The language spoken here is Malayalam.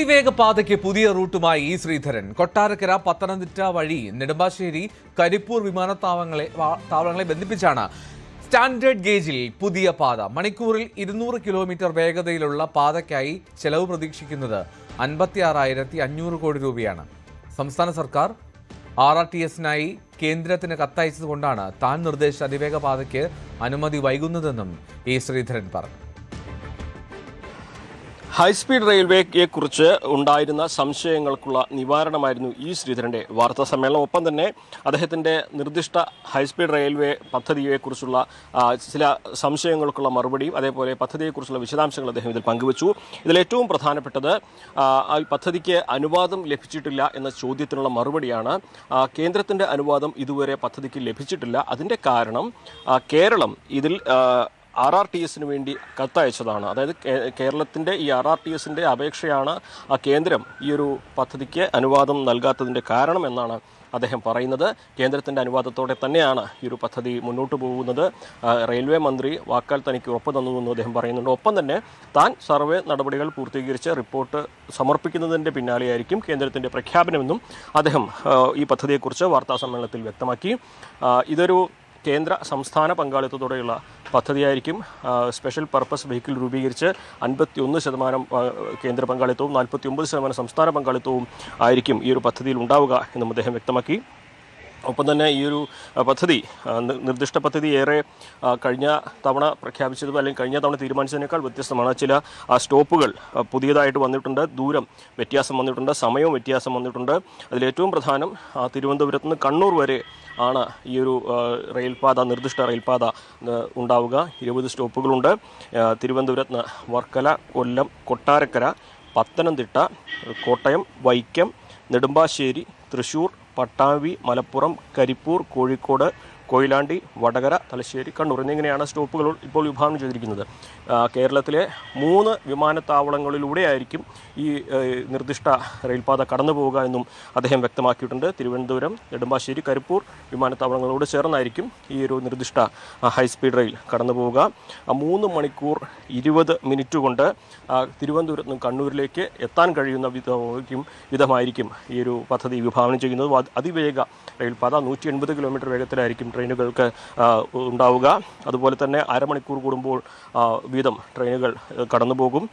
അതിവേഗ പാതയ്ക്ക് പുതിയ റൂട്ടുമായി ഇ ശ്രീധരൻ. കൊട്ടാരക്കര പത്തനംതിട്ട വഴി നെടുമ്പാശ്ശേരി കരിപ്പൂർ വിമാനത്താവളങ്ങളെ ബന്ധിപ്പിച്ചാണ് സ്റ്റാൻഡേർഡ് ഗേജിൽ പുതിയ പാത. മണിക്കൂറിൽ 200 കിലോമീറ്റർ വേഗതയിലുള്ള പാതയ്ക്കായി ചെലവ് പ്രതീക്ഷിക്കുന്നത് 56,500 കോടി രൂപയാണ്. സംസ്ഥാന സർക്കാർ RRTSനായി കേന്ദ്രത്തിന് കത്തയച്ചതുകൊണ്ടാണ് താൻ നിർദ്ദേശിച്ച അതിവേഗ പാതയ്ക്ക് അനുമതി വൈകുന്നതെന്നും ഇ ശ്രീധരൻ പറഞ്ഞു. ഹൈസ്പീഡ് റെയിൽവേയെക്കുറിച്ച് ഉണ്ടായിരുന്ന സംശയങ്ങൾക്കുള്ള നിവാരണമായിരുന്നു ഇ ശ്രീധരൻ്റെ വാർത്താ സമ്മേളനം. ഒപ്പം തന്നെ അദ്ദേഹത്തിൻ്റെ നിർദ്ദിഷ്ട ഹൈസ്പീഡ് റെയിൽവേ പദ്ധതിയെക്കുറിച്ചുള്ള ചില സംശയങ്ങൾക്കുള്ള മറുപടിയും അതേപോലെ പദ്ധതിയെക്കുറിച്ചുള്ള വിശദാംശങ്ങൾ അദ്ദേഹം ഇതിൽ പങ്കുവച്ചു. ഇതിലേറ്റവും പ്രധാനപ്പെട്ടത് ആ പദ്ധതിക്ക് അനുവാദം ലഭിച്ചിട്ടില്ല എന്ന ചോദ്യത്തിനുള്ള മറുപടിയാണ്. കേന്ദ്രത്തിൻ്റെ അനുവാദം ഇതുവരെ പദ്ധതിക്ക് ലഭിച്ചിട്ടില്ല. അതിൻ്റെ കാരണം കേരളം ഇതിൽ RRTSന് വേണ്ടി കത്തയച്ചതാണ്. അതായത് കേരളത്തിൻ്റെ ഈ RRTSൻ്റെ അപേക്ഷയാണ് കേന്ദ്രം ഈ ഒരു പദ്ധതിക്ക് അനുവാദം നൽകാത്തതിൻ്റെ കാരണം എന്നാണ് അദ്ദേഹം പറയുന്നത്. കേന്ദ്രത്തിൻ്റെ അനുവാദത്തോടെ തന്നെയാണ് ഈ ഒരു പദ്ധതി മുന്നോട്ട് പോകുന്നത്. റെയിൽവേ മന്ത്രി വാക്കാൽ തനിക്ക് ഉറപ്പ് തന്നുവെന്നും അദ്ദേഹം പറയുന്നുണ്ട്. ഒപ്പം തന്നെ താൻ സർവേ നടപടികൾ പൂർത്തീകരിച്ച് റിപ്പോർട്ട് സമർപ്പിക്കുന്നതിൻ്റെ പിന്നാലെയായിരിക്കും കേന്ദ്രത്തിൻ്റെ പ്രഖ്യാപനമെന്നും അദ്ദേഹം ഈ പദ്ധതിയെക്കുറിച്ച് വാർത്താ സമ്മേളനത്തിൽ വ്യക്തമാക്കി. ഇതൊരു കേന്ദ്ര സംസ്ഥാന പങ്കാളിത്തത്തോടെയുള്ള പദ്ധതിയായിരിക്കും. സ്പെഷ്യൽ പർപ്പസ് വെഹിക്കിൾ രൂപീകരിച്ച് 51% കേന്ദ്ര പങ്കാളിത്തവും 49% സംസ്ഥാന പങ്കാളിത്തവും ആയിരിക്കും ഈ ഒരു പദ്ധതിയിൽ ഉണ്ടാവുക എന്നും അദ്ദേഹം വ്യക്തമാക്കി. ഒപ്പം തന്നെ ഈ ഒരു പദ്ധതി നിർദ്ദിഷ്ട പദ്ധതി ഏറെ കഴിഞ്ഞ തവണ പ്രഖ്യാപിച്ചത് അല്ലെങ്കിൽ കഴിഞ്ഞ തവണ തീരുമാനിച്ചതിനേക്കാൾ വ്യത്യസ്തമാണ്. ചില സ്റ്റോപ്പുകൾ പുതിയതായിട്ട് വന്നിട്ടുണ്ട്, ദൂരം വ്യത്യാസം വന്നിട്ടുണ്ട്, സമയവും വ്യത്യാസം വന്നിട്ടുണ്ട്. അതിലേറ്റവും പ്രധാനം തിരുവനന്തപുരത്ത് നിന്ന് കണ്ണൂർ വരെ ആണ് ഈ ഒരു റെയിൽപാത, നിർദ്ദിഷ്ട റെയിൽപാത ഉണ്ടാവുക. 20 സ്റ്റോപ്പുകളുണ്ട്. തിരുവനന്തപുരത്ത് നിന്ന് വർക്കല, കൊല്ലം, കൊട്ടാരക്കര, പത്തനംതിട്ട, കോട്ടയം, വൈക്കം, നെടുമ്പാശ്ശേരി, തൃശ്ശൂർ, പട്ടാമ്പി, മലപ്പുറം, കരിപ്പൂർ, കോഴിക്കോട്, കൊയിലാണ്ടി, വടകര, തലശ്ശേരി, കണ്ണൂർ എന്നിങ്ങനെയാണ് സ്റ്റോപ്പുകൾ ഇപ്പോൾ വിഭാവനം ചെയ്തിരിക്കുന്നത്. കേരളത്തിലെ 3 വിമാനത്താവളങ്ങളിലൂടെയായിരിക്കും ഈ നിർദ്ദിഷ്ട റെയിൽപാത കടന്നു പോവുക എന്നും അദ്ദേഹം വ്യക്തമാക്കിയിട്ടുണ്ട്. തിരുവനന്തപുരം, നെടുമ്പാശ്ശേരി, കരിപ്പൂർ വിമാനത്താവളങ്ങളോട് ചേർന്നായിരിക്കും ഈ ഒരു നിർദ്ദിഷ്ട ഹൈസ്പീഡ് റെയിൽ കടന്നു പോവുക. 3 മണിക്കൂർ 20 മിനിറ്റ് കൊണ്ട് തിരുവനന്തപുരത്ത് നിന്ന് കണ്ണൂരിലേക്ക് എത്താൻ കഴിയുന്ന വിധമായിരിക്കും ഈ ഒരു പദ്ധതി വിഭാവനം ചെയ്യുന്നത്. അതിവേഗ റെയിൽപാത 180 കിലോമീറ്റർ വേഗത്തിലായിരിക്കും ട്രെയിനുകൾക്ക് ഉണ്ടാവുക. അതുപോലെ തന്നെ അരമണിക്കൂർ കൂടുമ്പോൾ വീതം ട്രെയിനുകൾ കടന്നു പോകും.